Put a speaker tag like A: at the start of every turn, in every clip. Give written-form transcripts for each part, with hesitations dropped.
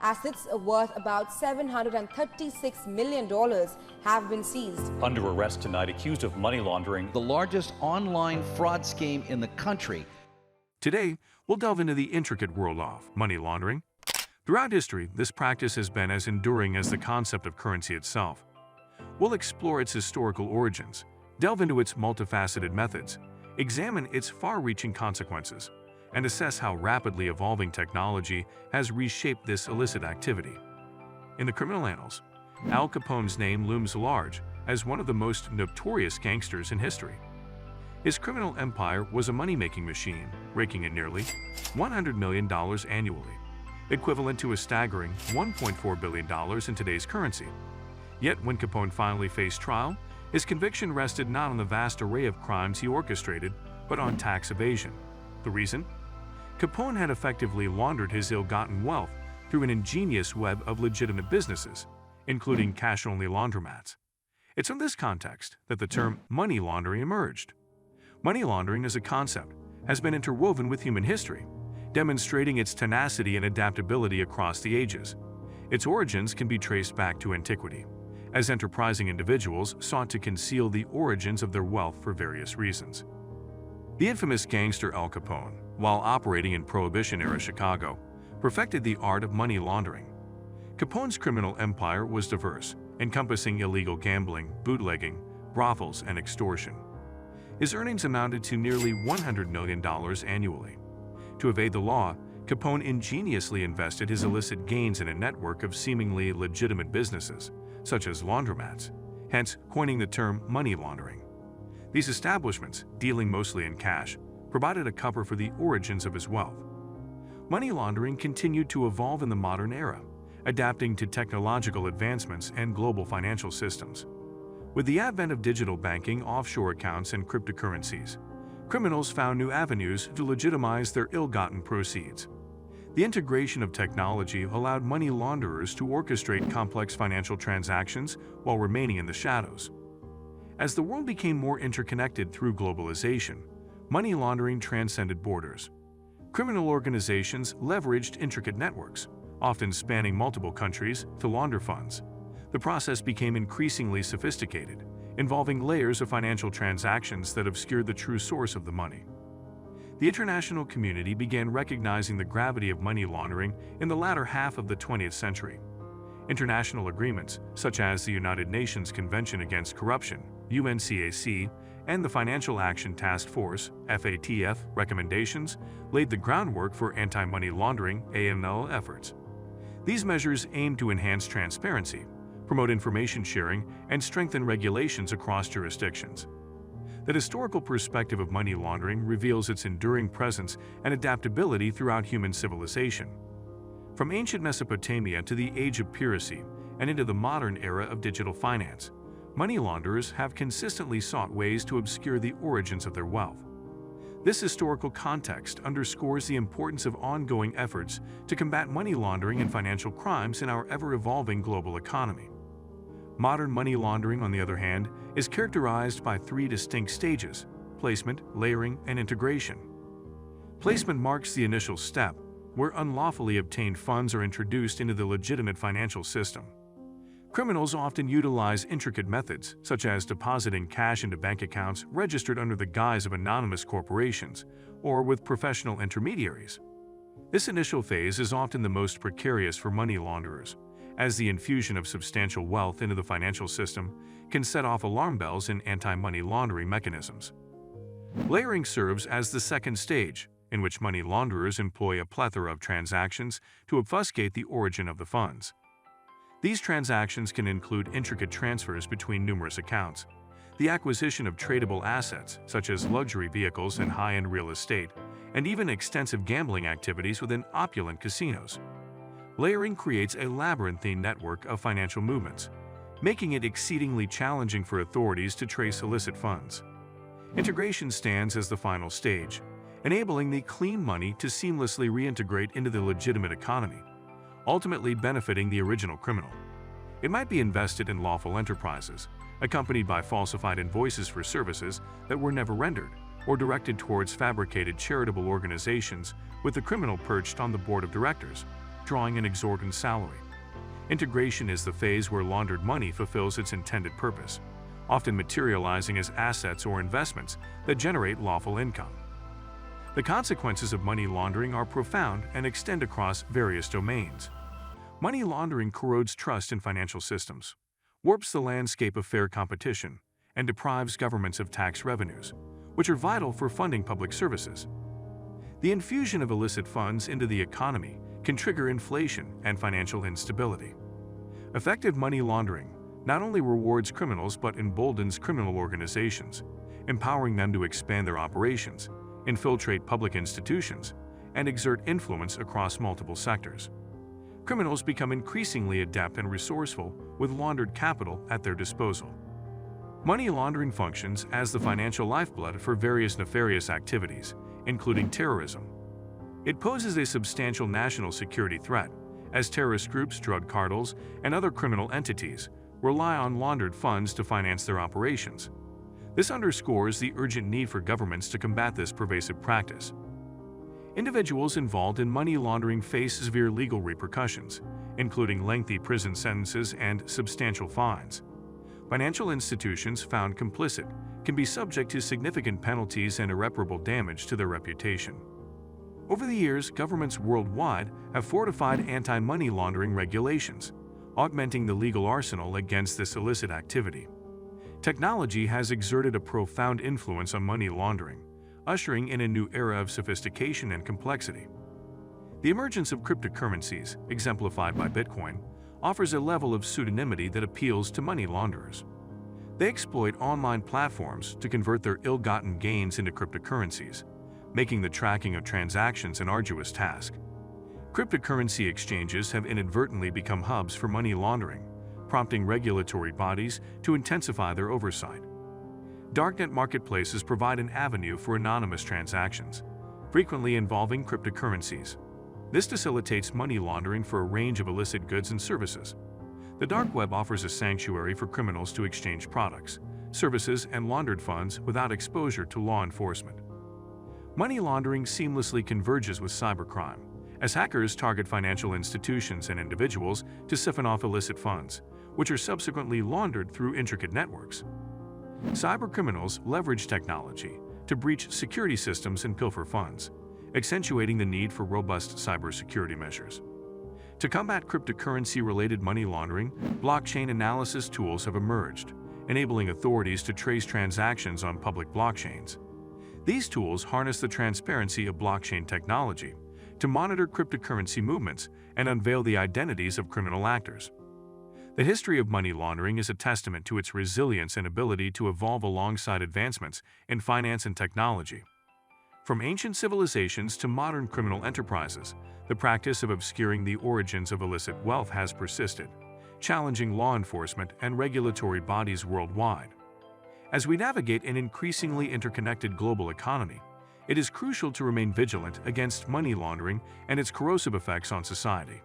A: Assets worth about $736 million have been seized.
B: Under arrest tonight, accused of money laundering.
C: The largest online fraud scheme in the country.
D: Today, we'll delve into the intricate world of money laundering. Throughout history, this practice has been as enduring as the concept of currency itself. We'll explore its historical origins, delve into its multifaceted methods, examine its far-reaching consequences, and assess how rapidly evolving technology has reshaped this illicit activity. In the criminal annals, Al Capone's name looms large as one of the most notorious gangsters in history. His criminal empire was a money-making machine, raking in nearly $100 million annually, equivalent to a staggering $1.4 billion in today's currency. Yet when Capone finally faced trial, his conviction rested not on the vast array of crimes he orchestrated, but on tax evasion. The reason? Capone had effectively laundered his ill-gotten wealth through an ingenious web of legitimate businesses, including cash-only laundromats. It's in this context that the term money laundering emerged. Money laundering as a concept has been interwoven with human history, demonstrating its tenacity and adaptability across the ages. Its origins can be traced back to antiquity, as enterprising individuals sought to conceal the origins of their wealth for various reasons. The infamous gangster Al Capone, while operating in Prohibition-era Chicago, perfected the art of money laundering. Capone's criminal empire was diverse, encompassing illegal gambling, bootlegging, brothels, and extortion. His earnings amounted to nearly $100 million annually. To evade the law, Capone ingeniously invested his illicit gains in a network of seemingly legitimate businesses, such as laundromats, hence coining the term money laundering. These establishments, dealing mostly in cash, provided a cover for the origins of his wealth. Money laundering continued to evolve in the modern era, adapting to technological advancements and global financial systems. With the advent of digital banking, offshore accounts, and cryptocurrencies, criminals found new avenues to legitimize their ill-gotten proceeds. The integration of technology allowed money launderers to orchestrate complex financial transactions while remaining in the shadows. As the world became more interconnected through globalization, money laundering transcended borders. Criminal organizations leveraged intricate networks, often spanning multiple countries, to launder funds. The process became increasingly sophisticated, involving layers of financial transactions that obscured the true source of the money. The international community began recognizing the gravity of money laundering in the latter half of the 20th century. International agreements, such as the United Nations Convention Against Corruption, UNCAC, and the Financial Action Task Force, FATF, recommendations, laid the groundwork for anti-money laundering (AML) efforts. These measures aimed to enhance transparency, promote information sharing, and strengthen regulations across jurisdictions. The historical perspective of money laundering reveals its enduring presence and adaptability throughout human civilization. From ancient Mesopotamia to the age of piracy and into the modern era of digital finance, money launderers have consistently sought ways to obscure the origins of their wealth. This historical context underscores the importance of ongoing efforts to combat money laundering and financial crimes in our ever-evolving global economy. Modern money laundering, on the other hand, is characterized by three distinct stages: placement, layering, and integration. Placement marks the initial step, where unlawfully obtained funds are introduced into the legitimate financial system. Criminals often utilize intricate methods, such as depositing cash into bank accounts registered under the guise of anonymous corporations or with professional intermediaries. This initial phase is often the most precarious for money launderers, as the infusion of substantial wealth into the financial system can set off alarm bells in anti-money laundering mechanisms. Layering serves as the second stage, in which money launderers employ a plethora of transactions to obfuscate the origin of the funds. These transactions can include intricate transfers between numerous accounts, the acquisition of tradable assets such as luxury vehicles and high-end real estate, and even extensive gambling activities within opulent casinos. Layering creates a labyrinthine network of financial movements, making it exceedingly challenging for authorities to trace illicit funds. Integration stands as the final stage, enabling the clean money to seamlessly reintegrate into the legitimate economy, ultimately benefiting the original criminal. It might be invested in lawful enterprises, accompanied by falsified invoices for services that were never rendered, or directed towards fabricated charitable organizations with the criminal perched on the board of directors. drawing an exorbitant salary. Integration is the phase where laundered money fulfills its intended purpose, often materializing as assets or investments that generate lawful income. The consequences of money laundering are profound and extend across various domains. Money laundering corrodes trust in financial systems, warps the landscape of fair competition, and deprives governments of tax revenues, which are vital for funding public services. The infusion of illicit funds into the economy can trigger inflation and financial instability. Effective money laundering not only rewards criminals but emboldens criminal organizations, empowering them to expand their operations, infiltrate public institutions, and exert influence across multiple sectors. Criminals become increasingly adept and resourceful with laundered capital at their disposal. Money laundering functions as the financial lifeblood for various nefarious activities, including terrorism. It poses a substantial national security threat, as terrorist groups, drug cartels, and other criminal entities rely on laundered funds to finance their operations. This underscores the urgent need for governments to combat this pervasive practice. Individuals involved in money laundering face severe legal repercussions, including lengthy prison sentences and substantial fines. Financial institutions found complicit can be subject to significant penalties and irreparable damage to their reputation. Over the years, governments worldwide have fortified anti-money laundering regulations, augmenting the legal arsenal against this illicit activity. Technology has exerted a profound influence on money laundering, ushering in a new era of sophistication and complexity. The emergence of cryptocurrencies, exemplified by Bitcoin, offers a level of pseudonymity that appeals to money launderers. They exploit online platforms to convert their ill-gotten gains into cryptocurrencies, making the tracking of transactions an arduous task. Cryptocurrency exchanges have inadvertently become hubs for money laundering, prompting regulatory bodies to intensify their oversight. Darknet marketplaces provide an avenue for anonymous transactions, frequently involving cryptocurrencies. This facilitates money laundering for a range of illicit goods and services. The dark web offers a sanctuary for criminals to exchange products, services, and laundered funds without exposure to law enforcement. Money laundering seamlessly converges with cybercrime, as hackers target financial institutions and individuals to siphon off illicit funds, which are subsequently laundered through intricate networks. Cybercriminals leverage technology to breach security systems and pilfer funds, accentuating the need for robust cybersecurity measures. To combat cryptocurrency-related money laundering, blockchain analysis tools have emerged, enabling authorities to trace transactions on public blockchains. These tools harness the transparency of blockchain technology to monitor cryptocurrency movements and unveil the identities of criminal actors. The history of money laundering is a testament to its resilience and ability to evolve alongside advancements in finance and technology. From ancient civilizations to modern criminal enterprises, the practice of obscuring the origins of illicit wealth has persisted, challenging law enforcement and regulatory bodies worldwide. As we navigate an increasingly interconnected global economy, it is crucial to remain vigilant against money laundering and its corrosive effects on society.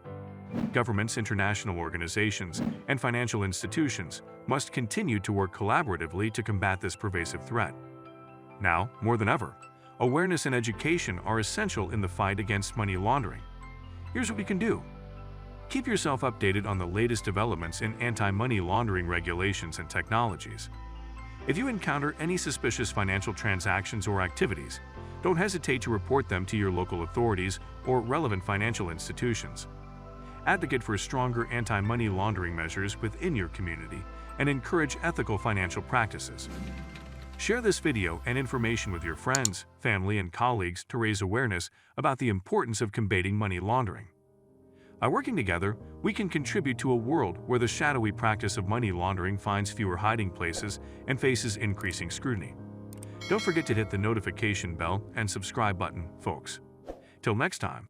D: Governments, international organizations, and financial institutions must continue to work collaboratively to combat this pervasive threat. Now, more than ever, awareness and education are essential in the fight against money laundering. Here's what we can do. Keep yourself updated on the latest developments in anti-money laundering regulations and technologies. If you encounter any suspicious financial transactions or activities, don't hesitate to report them to your local authorities or relevant financial institutions. Advocate for stronger anti-money laundering measures within your community and encourage ethical financial practices. Share this video and information with your friends, family, and colleagues to raise awareness about the importance of combating money laundering. By working together, we can contribute to a world where the shadowy practice of money laundering finds fewer hiding places and faces increasing scrutiny. Don't forget to hit the notification bell and subscribe button, folks. Till next time.